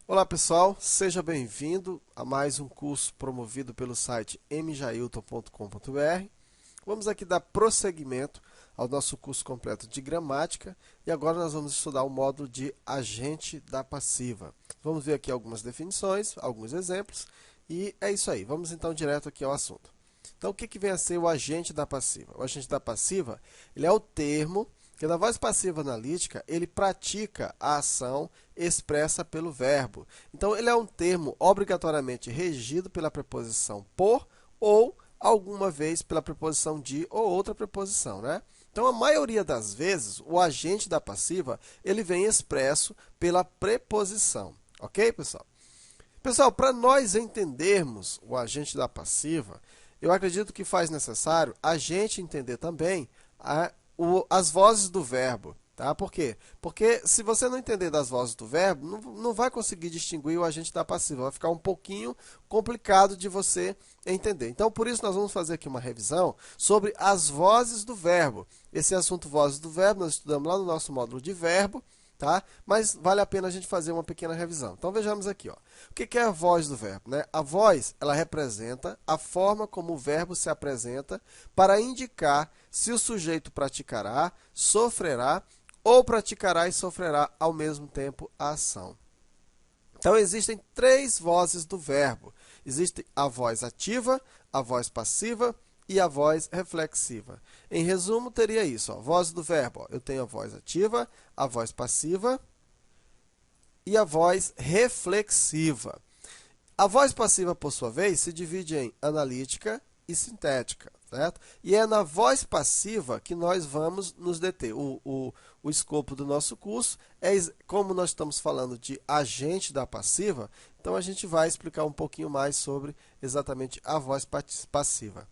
Olá pessoal, seja bem-vindo a mais um curso promovido pelo site mjailton.com.br. Vamos aqui dar prosseguimento ao nosso curso completo de gramática e agora nós vamos estudar o módulo de agente da passiva. Vamos ver aqui algumas definições, alguns exemplos e é isso aí. Vamos então direto aqui ao assunto. Então o que vem a ser o agente da passiva? O agente da passiva ele é o termo que na voz passiva analítica ele pratica a ação expressa pelo verbo. Então, ele é um termo obrigatoriamente regido pela preposição por ou alguma vez pela preposição de ou outra preposição, né? Então, a maioria das vezes, o agente da passiva ele vem expresso pela preposição. Ok, pessoal? Pessoal, para nós entendermos o agente da passiva, eu acredito que faz necessário a gente entender também as vozes do verbo. Tá? Por quê? Porque se você não entender das vozes do verbo, não vai conseguir distinguir o agente da passiva. Vai ficar um pouquinho complicado de você entender. Então, por isso, nós vamos fazer aqui uma revisão sobre as vozes do verbo. Esse assunto vozes do verbo, nós estudamos lá no nosso módulo de verbo. Tá? Mas vale a pena a gente fazer uma pequena revisão. Então, vejamos aqui. Ó. O que é a voz do verbo? Né? A voz ela representa a forma como o verbo se apresenta para indicar se o sujeito praticará, sofrerá ou praticará e sofrerá ao mesmo tempo a ação. Então, existem três vozes do verbo. Existe a voz ativa, a voz passiva e a voz reflexiva. Em resumo, teria isso. Ó, voz do verbo. Ó, eu tenho a voz ativa, a voz passiva e a voz reflexiva. A voz passiva, por sua vez, se divide em analítica e sintética. Certo? E é na voz passiva que nós vamos nos deter. O escopo do nosso curso é, como nós estamos falando de agente da passiva, então a gente vai explicar um pouquinho mais sobre exatamente a voz passiva.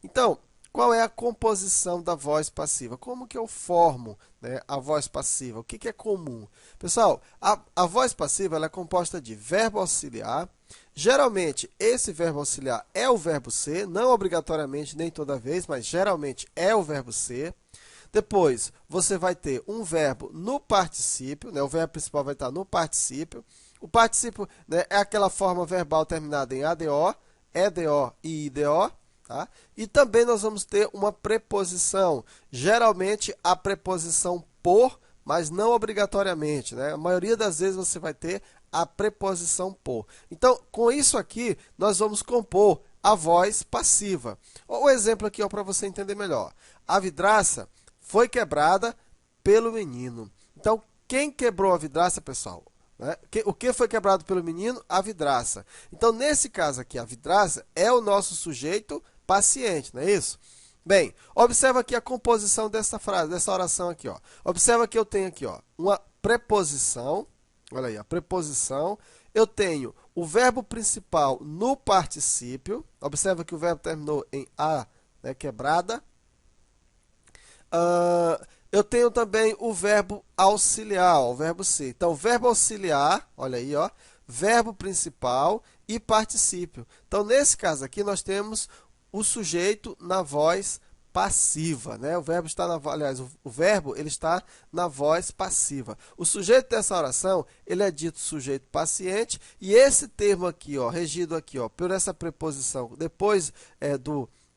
Então, qual é a composição da voz passiva? Como que eu formo, né, a voz passiva? O que é comum? Pessoal, a voz passiva ela é composta de verbo auxiliar. Geralmente, esse verbo auxiliar é o verbo ser, não obrigatoriamente, nem toda vez, mas geralmente é o verbo ser. Depois, você vai ter um verbo no particípio, né? O verbo principal vai estar no particípio. O particípio, né, é aquela forma verbal terminada em ADO, EDO e IDO. Tá? E também nós vamos ter uma preposição, geralmente a preposição por, mas não obrigatoriamente. Né? A maioria das vezes você vai ter a preposição por. Então, com isso aqui, nós vamos compor a voz passiva. O exemplo aqui para você entender melhor. A vidraça foi quebrada pelo menino. Então, quem quebrou a vidraça, pessoal? Né? O que foi quebrado pelo menino? A vidraça. Então, nesse caso aqui, a vidraça é o nosso sujeito paciente, não é isso? Bem, observa aqui a composição dessa frase, dessa oração aqui. Ó. Observa que eu tenho aqui ó, uma preposição. Olha aí, a preposição. Eu tenho o verbo principal no particípio. Observa que o verbo terminou em A, né, quebrada. Eu tenho também o verbo auxiliar, o verbo ser. Então, verbo auxiliar, olha aí, ó, verbo principal e particípio. Então, nesse caso aqui, nós temos o sujeito na voz passiva, né? O verbo está na, aliás, o verbo ele está na voz passiva. O sujeito dessa oração, ele é dito sujeito paciente e esse termo aqui, ó, regido aqui, ó, por essa preposição, depois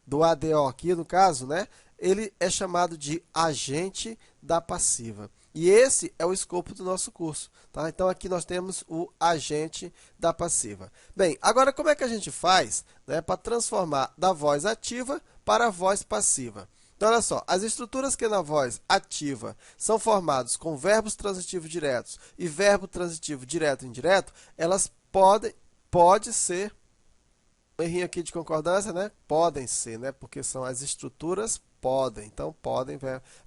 do ADO aqui, no caso, né? Ele é chamado de agente da passiva. E esse é o escopo do nosso curso. Tá? Então, aqui nós temos o agente da passiva. Bem, agora como é que a gente faz, né, para transformar da voz ativa para a voz passiva? Então, olha só, as estruturas que na voz ativa são formadas com verbos transitivos diretos e verbo transitivo direto e indireto, elas pode ser, um errinho aqui de concordância, né? Podem ser, né? Porque são as estruturas podem. Então, podem,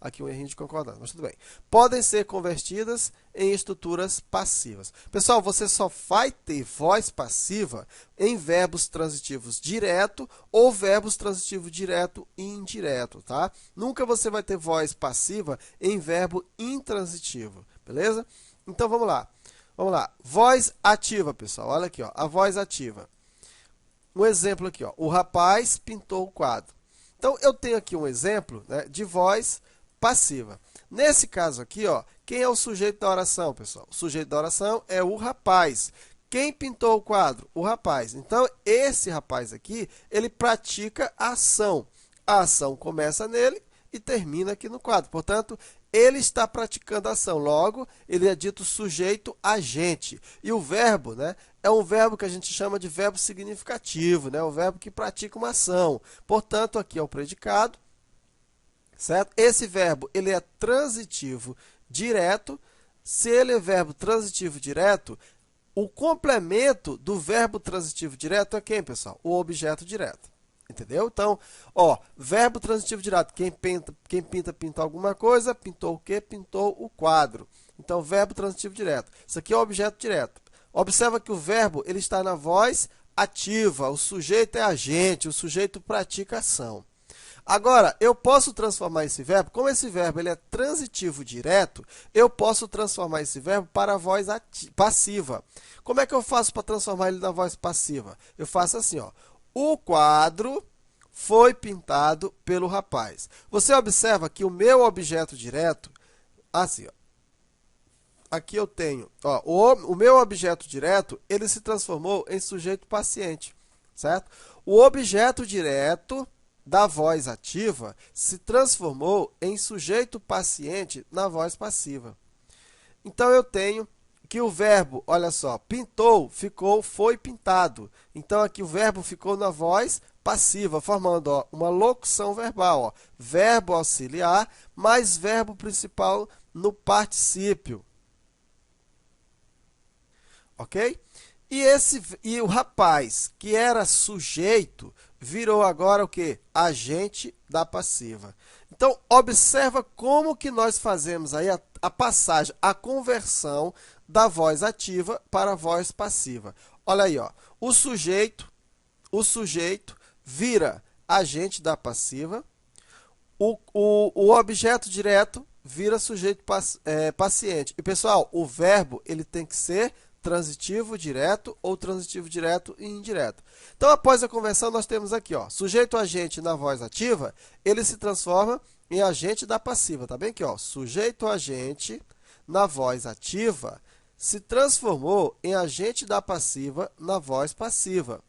aqui um errinho de concordância, mas tudo bem. Podem ser convertidas em estruturas passivas. Pessoal, você só vai ter voz passiva em verbos transitivos direto ou verbos transitivos direto e indireto, tá? Nunca você vai ter voz passiva em verbo intransitivo, beleza? Então, vamos lá. Vamos lá. Voz ativa, pessoal. Olha aqui, ó, a voz ativa. Um exemplo aqui, ó, o rapaz pintou o quadro. Então, eu tenho aqui um exemplo, né, de voz passiva. Nesse caso aqui, ó, Quem é o sujeito da oração, pessoal? O sujeito da oração é o rapaz. Quem pintou o quadro? O rapaz. Então, esse rapaz aqui, ele pratica a ação. A ação começa nele e termina aqui no quadro. Portanto, ele está praticando a ação. Logo, ele é dito sujeito agente. E o verbo, né, é um verbo que a gente chama de verbo significativo, né, um verbo que pratica uma ação. Portanto, aqui é o predicado, certo? Esse verbo ele é transitivo direto. Se ele é verbo transitivo direto, o complemento do verbo transitivo direto é quem, pessoal? O objeto direto. Entendeu? Então, ó, verbo transitivo direto. Quem pinta, pintou alguma coisa. Pintou o quê? Pintou o quadro. Então, verbo transitivo direto. Isso aqui é o objeto direto. Observa que o verbo ele está na voz ativa. O sujeito é agente. O sujeito pratica ação. Agora, eu posso transformar esse verbo, como esse verbo ele é transitivo direto, eu posso transformar esse verbo para a voz passiva. Como é que eu faço para transformar ele na voz passiva? Eu faço assim, ó. O quadro foi pintado pelo rapaz. Você observa que o meu objeto direto, assim, ó, aqui eu tenho, ó, o meu objeto direto, ele se transformou em sujeito paciente, certo? O objeto direto da voz ativa se transformou em sujeito paciente na voz passiva. Então, eu tenho que o verbo, olha só, pintou, ficou, foi pintado. Então, aqui o verbo ficou na voz passiva, formando ó, uma locução verbal. Ó, verbo auxiliar mais verbo principal no particípio. Ok? E o rapaz, que era sujeito, virou agora o quê? Agente da passiva. Então, observa como que nós fazemos aí a passagem, a conversão da voz ativa para a voz passiva. Olha aí, ó, o sujeito vira agente da passiva, o objeto direto vira sujeito paciente. E, pessoal, o verbo ele tem que ser transitivo direto ou transitivo direto e indireto. Então, após a conversão, nós temos aqui, ó, sujeito agente na voz ativa, ele se transforma em agente da passiva, tá bem aqui, ó, sujeito agente na voz ativa se transformou em agente da passiva na voz passiva.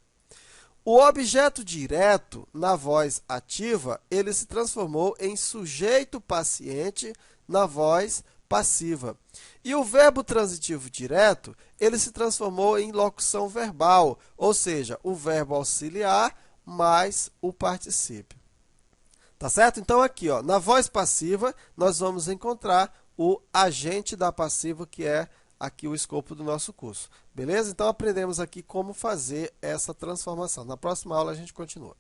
O objeto direto na voz ativa, ele se transformou em sujeito paciente na voz passiva. E o verbo transitivo direto, ele se transformou em locução verbal, ou seja, o verbo auxiliar mais o particípio. Tá certo? Então, aqui, ó, na voz passiva, nós vamos encontrar o agente da passiva, que é aqui o escopo do nosso curso. Beleza? Então, aprendemos aqui como fazer essa transformação. Na próxima aula, a gente continua.